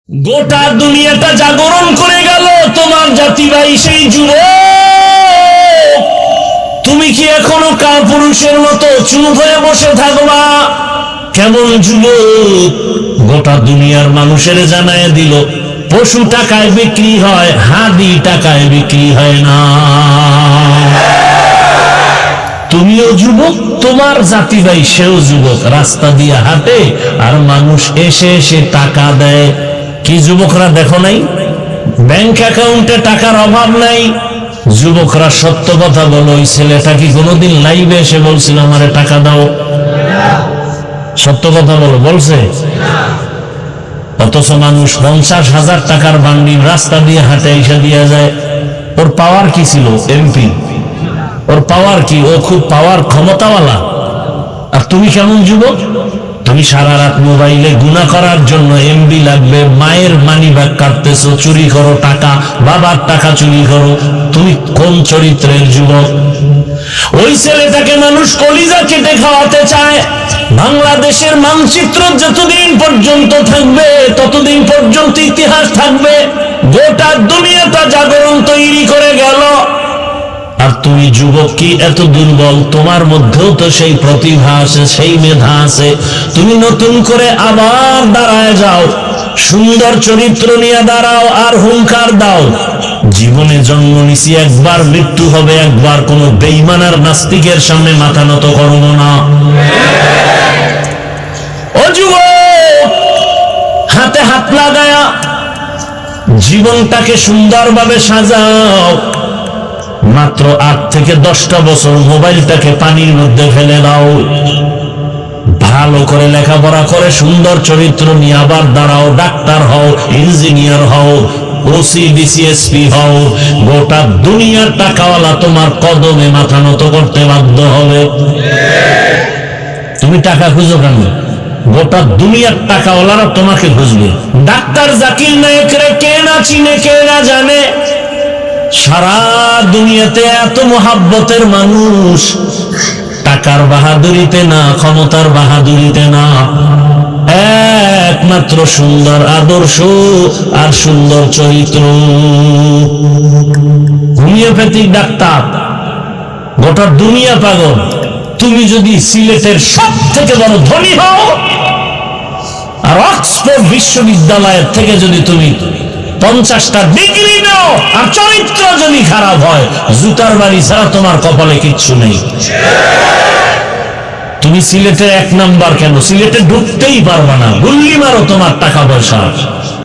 গোটা দুনিয়াটা জাগরণ করে গেল তোমার জাতি ভাই সেই যুবক। তুমি কি এখনো কাপুরুষের মতো চুপ হয়ে বসে থাকবা? কেমন যুবক, গোটা দুনিয়ার মানুষের জানায় দিল পশু টাকায় বিক্রি হয়, হাদি টাকায় বিক্রি হয় না। তুমিও যুবক, তোমার জাতি ভাই সেও যুবক, রাস্তা দিয়ে হাঁটে আর মানুষ এসে এসে টাকা দেয়। কি যুবকরা দেখো নাই? ব্যাংক অ্যাকাউন্টে টাকার অভাব নাই। যুবকরা সত্য কথা বলো, ওই ছেলেটা কি কোনোদিন লাইভে এসে বলছিল আমারে টাকা দাও? সত্য কথা বলো, বলছে? অথচ মানুষ 50,000 টাকার বান্ডিল রাস্তা দিয়ে হাঁটে এসে দিয়ে যায়। ওর পাওয়ার কি ছিল? এমপি। ওর পাওয়ার কি? ও খুব পাওয়ার ক্ষমতাওয়ালা। আর তুমি কেমন যুবক? তুমি সারা রাত মোবাইলে গুনাহ করার জন্য এমবি লাগবে, মায়ের মানি ব্যাগ কাটতেছো, চুরি করো টাকা, বাবার টাকা চুরি করো। তুমি কোন চরিত্রের যুবক? ওই ছেলেটাকে মানুষ কলিজা কেটে খাওয়াতে চায়। বাংলাদেশের মানচিত্র যতদিন পর্যন্ত থাকবে ততদিন পর্যন্ত ইতিহাস থাকবে। গোটা দুনিয়াটা জাগরণ তৈরি করে গেল। আর তুমি যুবক কি এত দুর্বল? তোমার মধ্যেও তো সেই প্রতিভা আছে, সেই মেধা আছে। তুমি নতুন করে আবার দাঁড়ায় যাও, সুন্দর চরিত্র নিয়ে দাঁড়াও আর হুঙ্কার দাও, জীবনে জন্ম নিছি একবার, মৃত্যু হবে একবার, কোন বেঈমান আর নাস্তিকের সামনে মাথা নত করব না। ও যুবক, হাতে হাত লাগায়া জীবনটাকে সুন্দরভাবে সাজাও। মাত্র 8 থেকে 10টা বছর মোবাইলটাকে পানির মধ্যে ফেলে দাও। ভালো করে লেখাপড়া করে সুন্দর চরিত্র নিয়ে আবার দাঁড়াও। ডাক্তার হও, ইঞ্জিনিয়ার হও, ওসি ডিসিএসপি হও। গোটা দুনিয়ার টাকাওয়ালা তোমার কদমে মাথা নত করতে বাধ্য হবে। তুমি টাকা খুঁজো কেন? গোটা দুনিয়ার টাকাওয়ালারা তোমাকে খুঁজবে। ডাক্তার জাকির নায়েকরে কে না চিনে, কে না জানে? সারা দুনিয়াতে এত মোহাব্বতের মানুষ, টাকার বাহাদুরিতে না, ক্ষমতার বাহাদুরিতে না, একমাত্র সুন্দর আদর্শ আর সুন্দর চরিত্র। হোমিওপ্যাথিক ডাক্তার, গোটা দুনিয়া পাগল। তুমি যদি সিলেটের সব থেকে বড় ধনী হও আর অক্সফোর্ড বিশ্ববিদ্যালয়ের থেকে যদি তুমি 50টা ডিগ্রি নাও আর চরিত্র যদি খারাপ হয়, জুতার বাড়ি ছাড়া তোমার কপালে কিচ্ছু নেই। তুমি সিলেটে 1 নাম্বার কেন? সিলেটে ঢুকতেই পারবা না। গুল্লি মারো তোমার টাকা পয়সা।